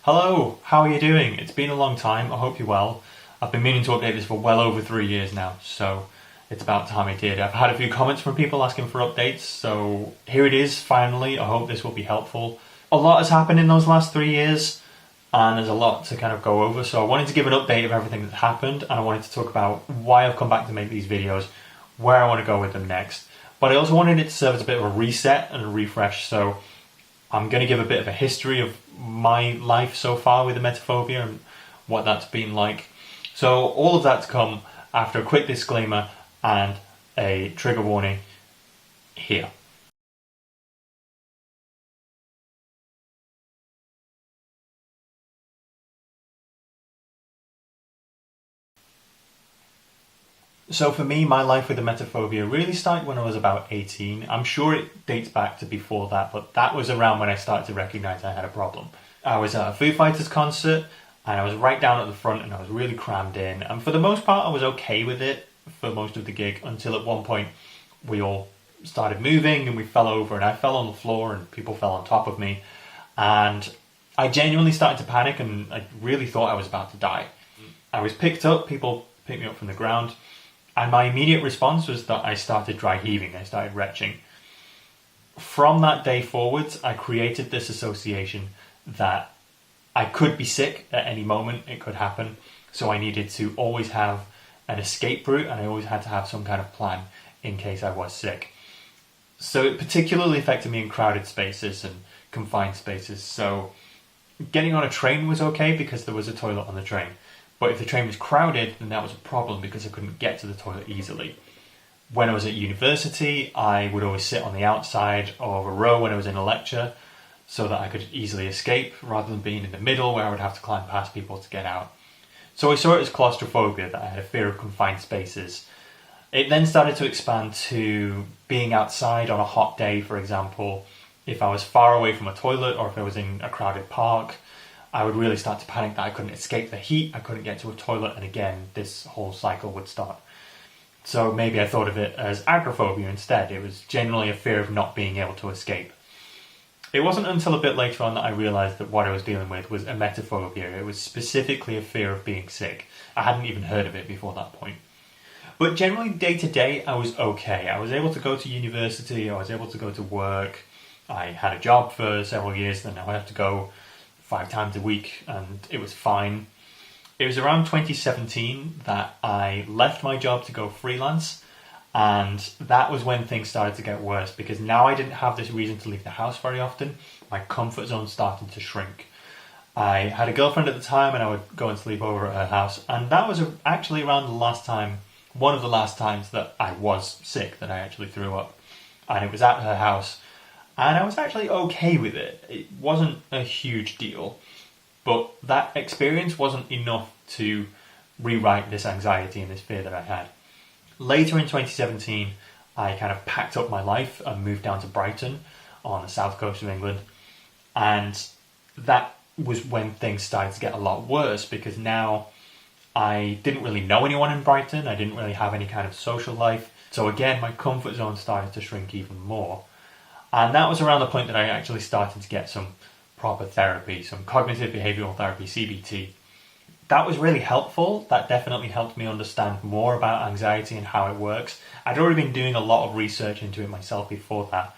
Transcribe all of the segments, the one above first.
Hello, how are you doing? It's been a long time, I hope you're well. I've been meaning to update this for well over 3 years now, so it's about time I did. I've had a few comments from people asking for updates, so here it is finally. I hope this will be helpful. A lot has happened in those last 3 years, and there's a lot to kind of go over, so I wanted to give an update of everything that's happened, and I wanted to talk about why I've come back to make these videos, where I want to go with them next. But I also wanted it to serve as a bit of a reset and a refresh, so I'm going to give a bit of a history of my life so far with emetophobia and what that's been like. So all of that to come after a quick disclaimer and a trigger warning here. So for me, my life with emetophobia really started when I was about 18. I'm sure it dates back to before that, but that was around when I started to recognise I had a problem. I was at a Foo Fighters concert, and I was right down at the front, and I was really crammed in. And for the most part, I was okay with it for most of the gig, until at one point we all started moving, and we fell over, and I fell on the floor, and people fell on top of me. And I genuinely started to panic, and I really thought I was about to die. I was picked up, people picked me up from the ground, and my immediate response was that I started dry heaving, I started retching. From that day forwards, I created this association that I could be sick at any moment, it could happen, so I needed to always have an escape route, and I always had to have some kind of plan in case I was sick. So it particularly affected me in crowded spaces and confined spaces, so getting on a train was okay because there was a toilet on the train. But if the train was crowded, then that was a problem because I couldn't get to the toilet easily. When I was at university, I would always sit on the outside of a row when I was in a lecture so that I could easily escape rather than being in the middle where I would have to climb past people to get out. So I saw it as claustrophobia, that I had a fear of confined spaces. It then started to expand to being outside on a hot day, for example. If I was far away from a toilet or if I was in a crowded park, I would really start to panic that I couldn't escape the heat, I couldn't get to a toilet, and again, this whole cycle would start. So maybe I thought of it as agoraphobia instead. It was generally a fear of not being able to escape. It wasn't until a bit later on that I realised that what I was dealing with was emetophobia. It was specifically a fear of being sick. I hadn't even heard of it before that point. But generally, day to day, I was okay. I was able to go to university, I was able to go to work, I had a job for several years, then I would have to go 5 times a week, and it was fine. It was around 2017 that I left my job to go freelance, and that was when things started to get worse, because now I didn't have this reason to leave the house very often. My comfort zone started to shrink. I had a girlfriend at the time, and I would go and sleep over at her house, and that was actually around the last time, one of the last times that I was sick, that I actually threw up, and it was at her house. And I was actually okay with it. It wasn't a huge deal, but that experience wasn't enough to rewrite this anxiety and this fear that I had. Later in 2017, I kind of packed up my life and moved down to Brighton on the south coast of England. And that was when things started to get a lot worse, because now I didn't really know anyone in Brighton. I didn't really have any kind of social life. So again, my comfort zone started to shrink even more. And that was around the point that I actually started to get some proper therapy, some cognitive behavioural therapy, CBT. That was really helpful. That definitely helped me understand more about anxiety and how it works. I'd already been doing a lot of research into it myself before that,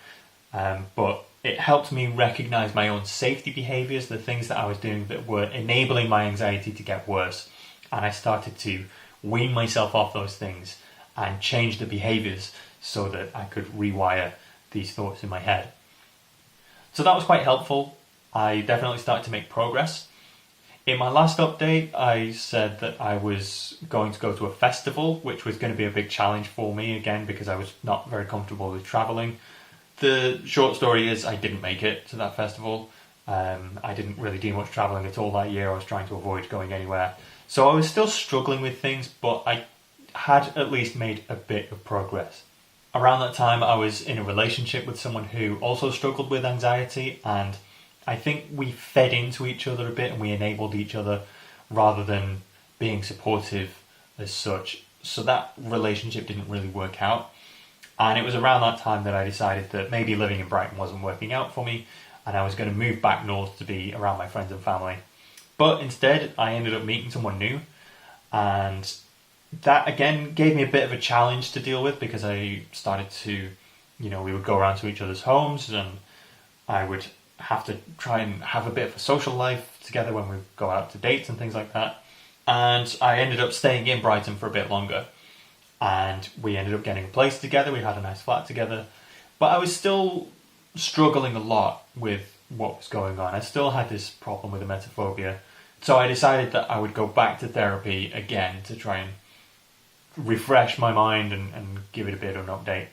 but it helped me recognise my own safety behaviours, the things that I was doing that were enabling my anxiety to get worse. And I started to wean myself off those things and change the behaviours so that I could rewire these thoughts in my head. So that was quite helpful. I definitely started to make progress. In my last update, I said that I was going to go to a festival, which was going to be a big challenge for me, again, because I was not very comfortable with travelling. The short story is I didn't make it to that festival. I didn't really do much travelling at all that year. I was trying to avoid going anywhere. So I was still struggling with things, but I had at least made a bit of progress. Around that time, I was in a relationship with someone who also struggled with anxiety, and I think we fed into each other a bit and we enabled each other rather than being supportive as such. So that relationship didn't really work out. And it was around that time that I decided that maybe living in Brighton wasn't working out for me, and I was going to move back north to be around my friends and family. But instead, I ended up meeting someone new, and that again gave me a bit of a challenge to deal with, because I started to, we would go around to each other's homes, and I would have to try and have a bit of a social life together when we go out to dates and things like that. And I ended up staying in Brighton for a bit longer, and we ended up getting a place together. We had a nice flat together, but I was still struggling a lot with what was going on. I still had this problem with emetophobia, so I decided that I would go back to therapy again to try and refresh my mind and give it a bit of an update.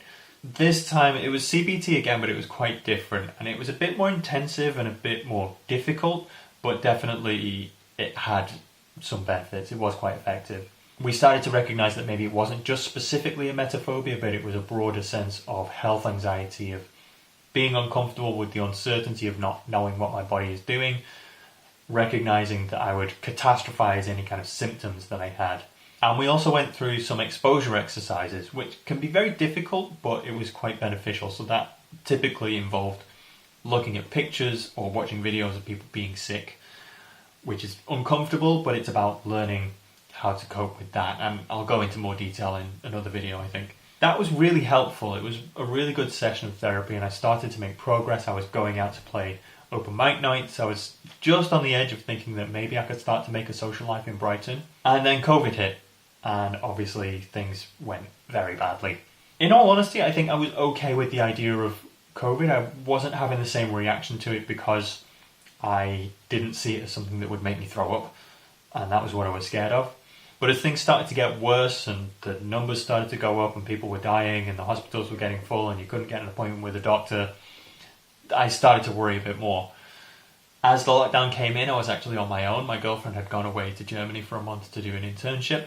This time it was CBT again, but it was quite different, and it was a bit more intensive and a bit more difficult, but definitely it had some benefits. It was quite effective. We started to recognise that maybe it wasn't just specifically emetophobia, but it was a broader sense of health anxiety, of being uncomfortable with the uncertainty of not knowing what my body is doing, recognising that I would catastrophise any kind of symptoms that I had. And we also went through some exposure exercises, which can be very difficult, but it was quite beneficial. So that typically involved looking at pictures or watching videos of people being sick, which is uncomfortable, but it's about learning how to cope with that. And I'll go into more detail in another video, I think. That was really helpful. It was a really good session of therapy, and I started to make progress. I was going out to play open mic nights. I was just on the edge of thinking that maybe I could start to make a social life in Brighton. And then COVID hit, and obviously things went very badly. In all honesty, I think I was okay with the idea of COVID. I wasn't having the same reaction to it because I didn't see it as something that would make me throw up, and that was what I was scared of. But as things started to get worse and the numbers started to go up and people were dying and the hospitals were getting full and you couldn't get an appointment with a doctor, I started to worry a bit more. As the lockdown came in, I was actually on my own. My girlfriend had gone away to Germany for a month to do an internship.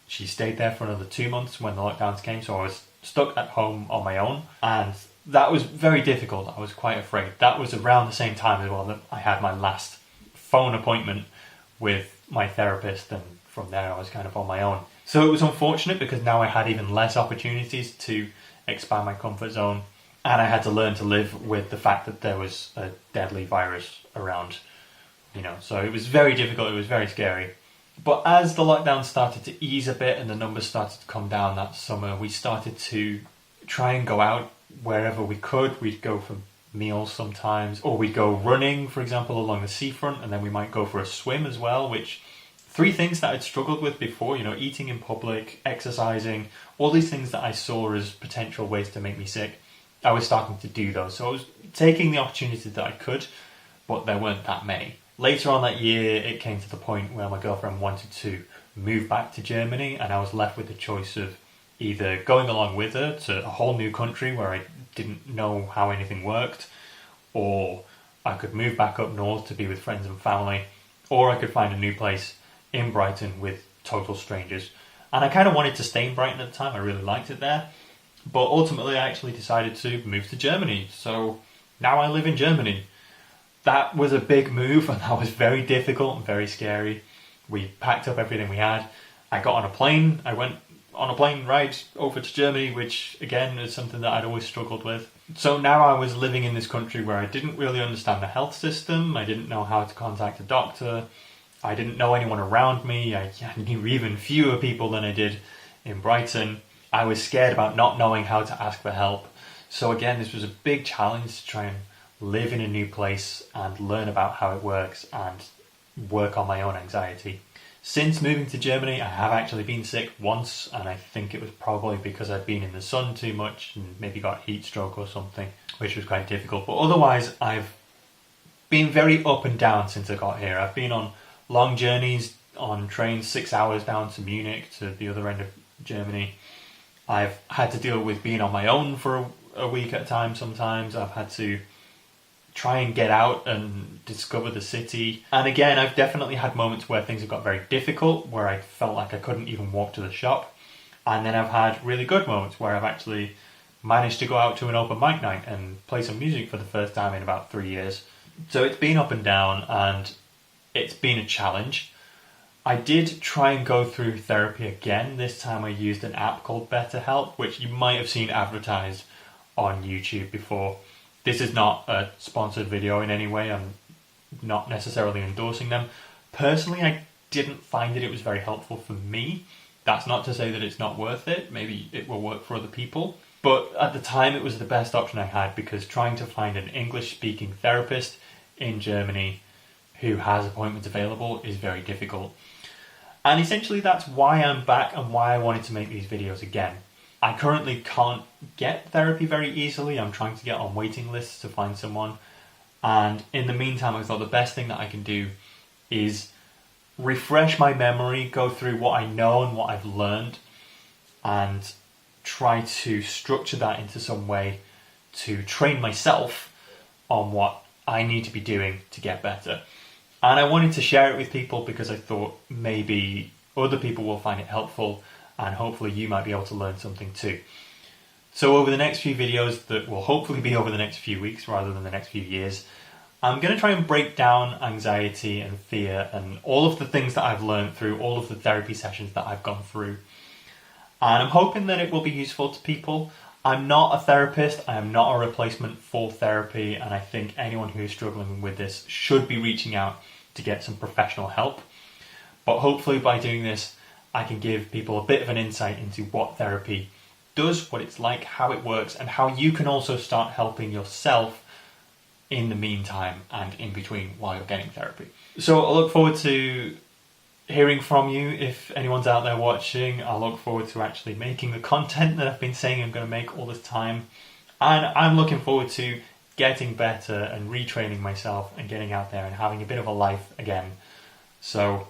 She stayed there for another 2 months when the lockdowns came, so I was stuck at home on my own, and that was very difficult. I was quite afraid. That was around the same time as well that I had my last phone appointment with my therapist, and from there I was kind of on my own. So it was unfortunate because now I had even less opportunities to expand my comfort zone, and I had to learn to live with the fact that there was a deadly virus around, so it was very difficult. It was very scary. But as the lockdown started to ease a bit and the numbers started to come down that summer, we started to try and go out wherever we could. We'd go for meals sometimes, or we'd go running, for example, along the seafront, and then we might go for a swim as well, which 3 things that I'd struggled with before, eating in public, exercising, all these things that I saw as potential ways to make me sick. I was starting to do those. So I was taking the opportunity that I could, but there weren't that many. Later on that year, it came to the point where my girlfriend wanted to move back to Germany, and I was left with the choice of either going along with her to a whole new country where I didn't know how anything worked, or I could move back up north to be with friends and family, or I could find a new place in Brighton with total strangers. And I kind of wanted to stay in Brighton at the time. I really liked it there. But ultimately, I actually decided to move to Germany. So now I live in Germany. That was a big move, and that was very difficult and very scary. We packed up everything we had. I got on a plane. I went on a plane ride over to Germany, which again is something that I'd always struggled with. So now I was living in this country where I didn't really understand the health system. I didn't know how to contact a doctor. I didn't know anyone around me. I knew even fewer people than I did in Brighton. I was scared about not knowing how to ask for help. So again, this was a big challenge to try and live in a new place and learn about how it works and work on my own anxiety. Since moving to Germany, I have actually been sick once, and I think it was probably because I'd been in the sun too much and maybe got heat stroke or something, which was quite difficult. But otherwise, I've been very up and down since I got here. I've been on long journeys on trains, 6 hours down to Munich, to the other end of Germany. I've had to deal with being on my own for a week at a time sometimes. I've had to try and get out and discover the city. And again, I've definitely had moments where things have got very difficult, where I felt like I couldn't even walk to the shop. And then I've had really good moments where I've actually managed to go out to an open mic night and play some music for the first time in about 3 years. So it's been up and down, and it's been a challenge. I did try and go through therapy again. This time I used an app called BetterHelp, which you might have seen advertised on YouTube before. This is not a sponsored video in any way. I'm not necessarily endorsing them, Personally, I didn't find that it was very helpful for me. That's not to say that it's not worth it. Maybe it will work for other people. But at the time, it was the best option I had, because trying to find an English-speaking therapist in Germany who has appointments available is very difficult. And essentially that's why I'm back and why I wanted to make these videos again. I currently can't get therapy very easily. I'm trying to get on waiting lists to find someone. And in the meantime, I thought the best thing that I can do is refresh my memory, go through what I know and what I've learned, and try to structure that into some way to train myself on what I need to be doing to get better. And I wanted to share it with people because I thought maybe other people will find it helpful, and hopefully you might be able to learn something too. So over the next few videos, that will hopefully be over the next few weeks rather than the next few years, I'm going to try and break down anxiety and fear and all of the things that I've learned through all of the therapy sessions that I've gone through. And I'm hoping that it will be useful to people. I'm not a therapist, I am not a replacement for therapy, and I think anyone who is struggling with this should be reaching out to get some professional help. But hopefully by doing this, I can give people a bit of an insight into what therapy does, what it's like, how it works, and how you can also start helping yourself in the meantime and in between while you're getting therapy. So I look forward to hearing from you if anyone's out there watching. I look forward to actually making the content that I've been saying I'm going to make all this time. And I'm looking forward to getting better and retraining myself and getting out there and having a bit of a life again. So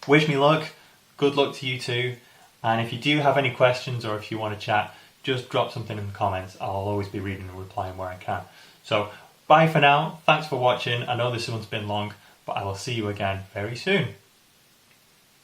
wish me luck. Good luck to you too. And if you do have any questions or if you want to chat, just drop something in the comments. I'll always be reading and replying where I can. So bye for now. Thanks for watching. I know this one's been long, but I will see you again very soon.